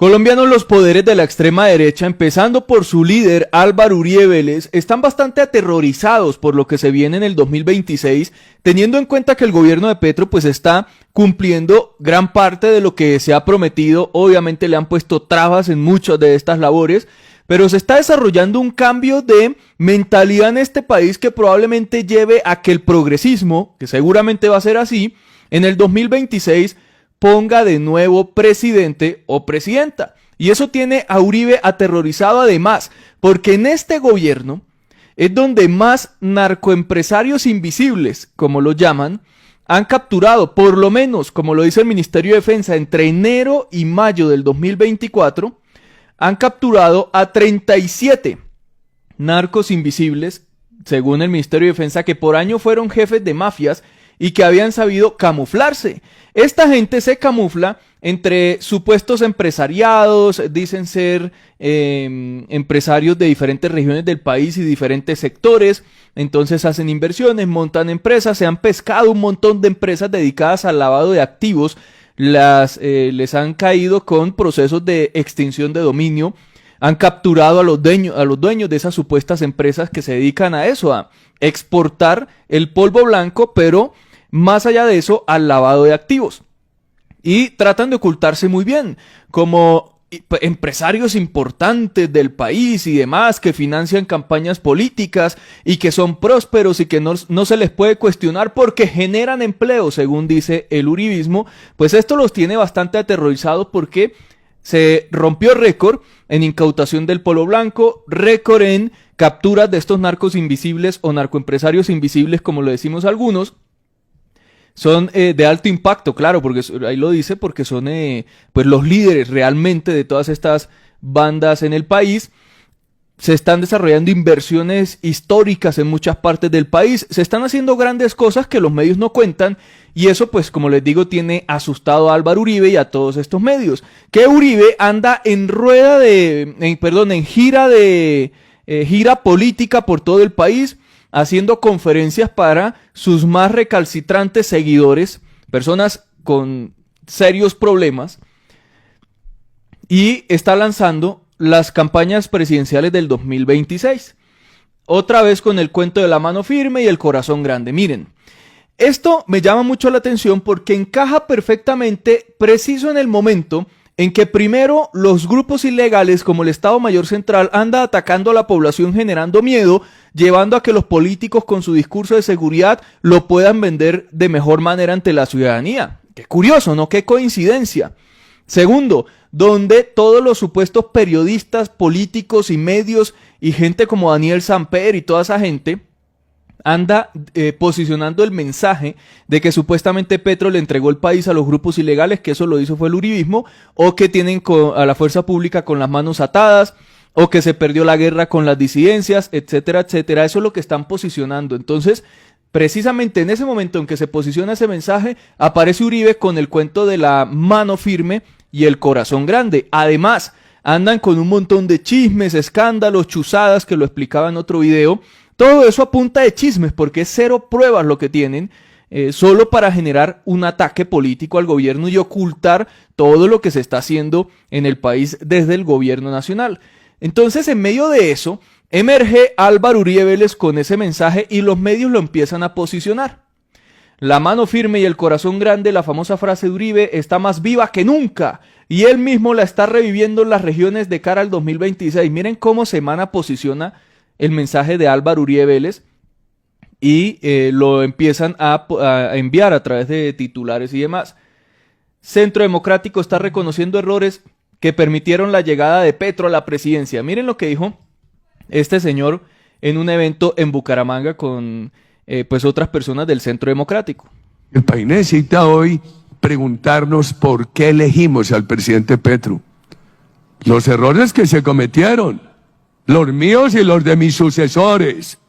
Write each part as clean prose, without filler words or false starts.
Colombianos, los poderes de la extrema derecha, empezando por su líder Álvaro Uribe Vélez, están bastante aterrorizados por lo que se viene en el 2026, teniendo en cuenta que el gobierno de Petro pues está cumpliendo gran parte de lo que se ha prometido. Obviamente le han puesto trabas en muchas de estas labores, pero se está desarrollando un cambio de mentalidad en este país que probablemente lleve a que el progresismo, que seguramente va a ser así, en el 2026 ponga de nuevo presidente o presidenta. Y eso tiene a Uribe aterrorizado además, porque en este gobierno es donde más narcoempresarios invisibles, como lo llaman, han capturado, por lo menos, como lo dice el Ministerio de Defensa, entre enero y mayo del 2024, han capturado a 37 narcos invisibles, según el Ministerio de Defensa, que por año fueron jefes de mafias y que habían sabido camuflarse. Esta gente se camufla entre supuestos empresariados, dicen ser empresarios de diferentes regiones del país y diferentes sectores, entonces hacen inversiones, montan empresas, se han pescado un montón de empresas dedicadas al lavado de activos, les han caído con procesos de extinción de dominio, han capturado a los dueños de esas supuestas empresas que se dedican a eso, a exportar el polvo blanco, pero más allá de eso, al lavado de activos. Y tratan de ocultarse muy bien, como empresarios importantes del país y demás, que financian campañas políticas y que son prósperos y que no se les puede cuestionar porque generan empleo, según dice el uribismo. Pues esto los tiene bastante aterrorizados porque se rompió récord en incautación del polvo blanco, récord en capturas de estos narcos invisibles o narcoempresarios invisibles, como lo decimos algunos. Son de alto impacto, claro, porque ahí lo dice, porque son pues los líderes realmente de todas estas bandas en el país. Se están desarrollando inversiones históricas en muchas partes del país. Se están haciendo grandes cosas que los medios no cuentan. Y eso, pues, como les digo, tiene asustado a Álvaro Uribe y a todos estos medios. Que Uribe anda en gira política por todo el país, haciendo conferencias para sus más recalcitrantes seguidores, personas con serios problemas, y está lanzando las campañas presidenciales del 2026. Otra vez con el cuento de la mano firme y el corazón grande. Miren, esto me llama mucho la atención porque encaja perfectamente preciso en el momento en que primero los grupos ilegales como el Estado Mayor Central anda atacando a la población generando miedo, llevando a que los políticos con su discurso de seguridad lo puedan vender de mejor manera ante la ciudadanía. Qué curioso, ¿no? Qué coincidencia. Segundo, donde todos los supuestos periodistas, políticos y medios y gente como Daniel Samper y toda esa gente anda posicionando el mensaje de que supuestamente Petro le entregó el país a los grupos ilegales, que eso lo hizo fue el uribismo, o que tienen a la fuerza pública con las manos atadas, o que se perdió la guerra con las disidencias, etcétera, etcétera. Eso es lo que están posicionando. Entonces, precisamente en ese momento en que se posiciona ese mensaje, aparece Uribe con el cuento de la mano firme y el corazón grande. Además, andan con un montón de chismes, escándalos, chuzadas, que lo explicaba en otro video. Todo eso a punta de chismes, porque es cero pruebas lo que tienen, solo para generar un ataque político al gobierno y ocultar todo lo que se está haciendo en el país desde el gobierno nacional. Entonces, en medio de eso, emerge Álvaro Uribe Vélez con ese mensaje y los medios lo empiezan a posicionar. La mano firme y el corazón grande, la famosa frase de Uribe, está más viva que nunca y él mismo la está reviviendo en las regiones de cara al 2026. Miren cómo Semana posiciona el mensaje de Álvaro Uribe Vélez y lo empiezan a enviar a través de titulares y demás. Centro Democrático está reconociendo errores que permitieron la llegada de Petro a la presidencia. Miren lo que dijo este señor en un evento en Bucaramanga con pues otras personas del Centro Democrático. El país necesita hoy preguntarnos por qué elegimos al presidente Petro. Los errores que se cometieron, los míos y los de mis sucesores.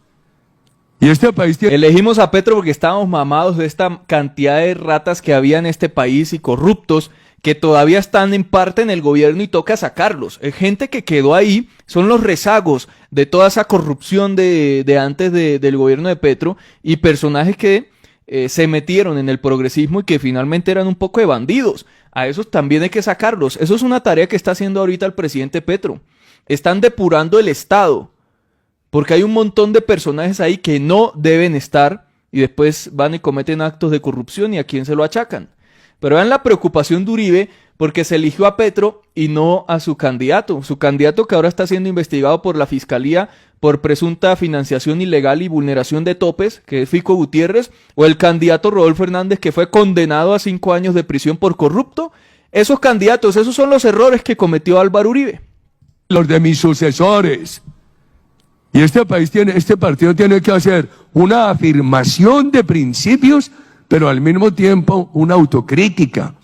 Y este país tiene... Elegimos a Petro porque estábamos mamados de esta cantidad de ratas que había en este país y corruptos que todavía están en parte en el gobierno y toca sacarlos. Gente que quedó ahí, son los rezagos de toda esa corrupción de antes del gobierno de Petro y personajes que se metieron en el progresismo y que finalmente eran un poco de bandidos. A esos también hay que sacarlos. Eso es una tarea que está haciendo ahorita el presidente Petro. Están depurando el Estado, porque hay un montón de personajes ahí que no deben estar y después van y cometen actos de corrupción y a quién se lo achacan. Pero vean la preocupación de Uribe porque se eligió a Petro y no a su candidato que ahora está siendo investigado por la Fiscalía por presunta financiación ilegal y vulneración de topes, que es Fico Gutiérrez, o el candidato Rodolfo Hernández, que fue condenado a 5 años de prisión por corrupto. Esos candidatos, esos son los errores que cometió Álvaro Uribe. Los de mis sucesores. Y este partido tiene que hacer una afirmación de principios, pero al mismo tiempo una autocrítica.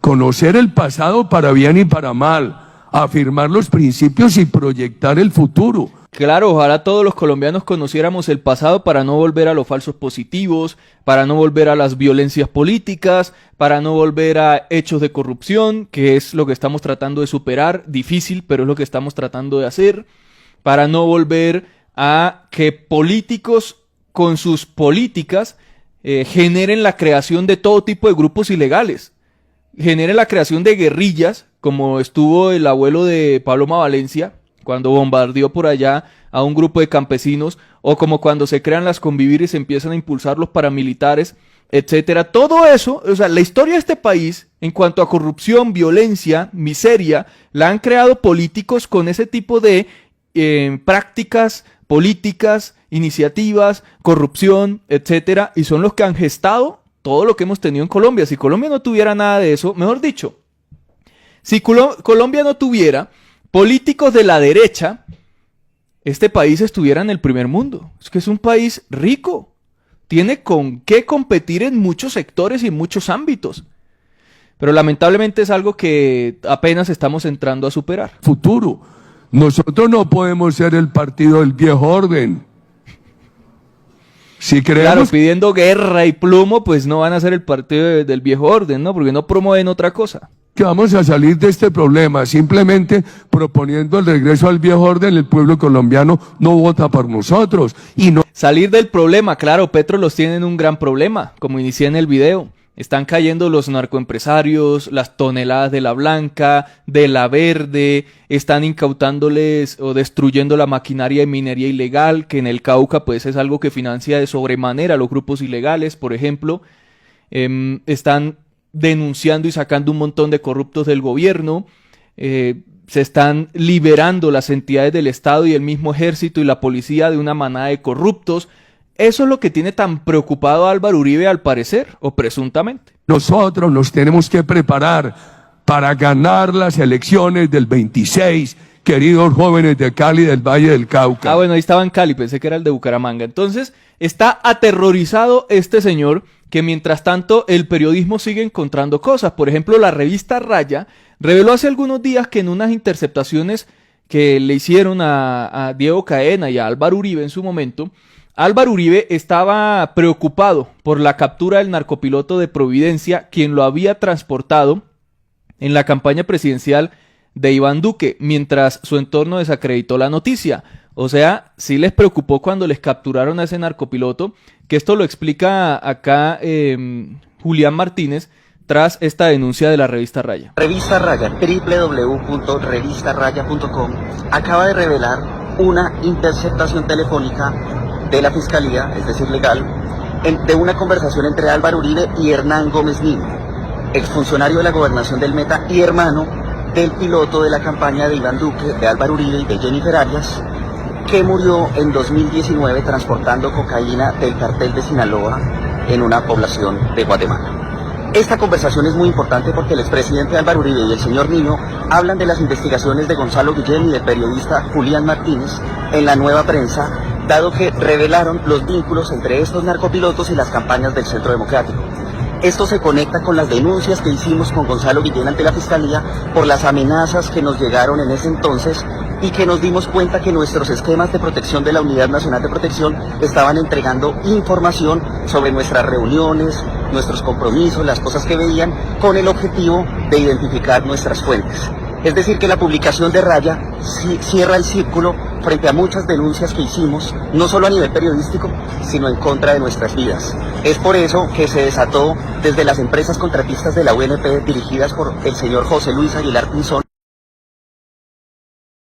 Conocer el pasado para bien y para mal, afirmar los principios y proyectar el futuro. Claro, ojalá todos los colombianos conociéramos el pasado para no volver a los falsos positivos, para no volver a las violencias políticas, para no volver a hechos de corrupción, que es lo que estamos tratando de superar, difícil, pero es lo que estamos tratando de hacer, para no volver a que políticos con sus políticas generen la creación de todo tipo de grupos ilegales, generen la creación de guerrillas, como estuvo el abuelo de Paloma Valencia, cuando bombardeó por allá a un grupo de campesinos, o como cuando se crean las Convivir y se empiezan a impulsar los paramilitares, etcétera. Todo eso, o sea, la historia de este país, en cuanto a corrupción, violencia, miseria, la han creado políticos con ese tipo de prácticas políticas, iniciativas, corrupción, etcétera, y son los que han gestado todo lo que hemos tenido en Colombia. Si Colombia no tuviera nada de eso, mejor dicho, si Colombia no tuviera políticos de la derecha, este país estuviera en el primer mundo. Es que es un país rico, tiene con qué competir en muchos sectores y en muchos ámbitos. Pero lamentablemente es algo que apenas estamos entrando a superar. Futuro. Nosotros no podemos ser el partido del viejo orden. Si creemos... Claro, pidiendo guerra y plomo, pues no van a ser el partido del viejo orden, ¿no? Porque no promueven otra cosa. Que vamos a salir de este problema simplemente proponiendo el regreso al viejo orden. El pueblo colombiano no vota por nosotros y no... Salir del problema, claro, Petro los tiene en un gran problema, como inicié en el video. Están cayendo los narcoempresarios, las toneladas de la blanca, de la verde, están incautándoles o destruyendo la maquinaria de minería ilegal, que en el Cauca pues es algo que financia de sobremanera a los grupos ilegales, por ejemplo. Están denunciando y sacando un montón de corruptos del gobierno, se están liberando las entidades del Estado y el mismo ejército y la policía de una manada de corruptos. Eso es lo que tiene tan preocupado a Álvaro Uribe al parecer, o presuntamente. Nosotros nos tenemos que preparar para ganar las elecciones del 26, queridos jóvenes de Cali, del Valle del Cauca. Ah, bueno, ahí estaba en Cali, pensé que era el de Bucaramanga. Entonces, está aterrorizado este señor, que mientras tanto el periodismo sigue encontrando cosas. Por ejemplo, la revista Raya reveló hace algunos días que en unas interceptaciones que le hicieron a Diego Caena y a Álvaro Uribe en su momento, Álvaro Uribe estaba preocupado por la captura del narcopiloto de Providencia, quien lo había transportado en la campaña presidencial de Iván Duque, mientras su entorno desacreditó la noticia. O sea, sí les preocupó cuando les capturaron a ese narcopiloto, que esto lo explica acá Julián Martínez, tras esta denuncia de la revista Raya. Revista Raya, www.revistaraya.com, acaba de revelar una interceptación telefónica de la Fiscalía, es decir, legal, de una conversación entre Álvaro Uribe y Hernán Gómez Niño, exfuncionario de la Gobernación del Meta y hermano del piloto de la campaña de Iván Duque, de Álvaro Uribe y de Jennifer Arias, que murió en 2019 transportando cocaína del cartel de Sinaloa en una población de Guatemala. Esta conversación es muy importante porque el expresidente Álvaro Uribe y el señor Niño hablan de las investigaciones de Gonzalo Guillén y del periodista Julián Martínez en la Nueva Prensa, dado que revelaron los vínculos entre estos narcopilotos y las campañas del Centro Democrático. Esto se conecta con las denuncias que hicimos con Gonzalo Guillén ante la Fiscalía por las amenazas que nos llegaron en ese entonces y que nos dimos cuenta que nuestros esquemas de protección de la Unidad Nacional de Protección estaban entregando información sobre nuestras reuniones, nuestros compromisos, las cosas que veían, con el objetivo de identificar nuestras fuentes. Es decir, que la publicación de Raya cierra el círculo frente a muchas denuncias que hicimos, no solo a nivel periodístico, sino en contra de nuestras vidas. Es por eso que se desató desde las empresas contratistas de la UNP dirigidas por el señor José Luis Aguilar Pinzón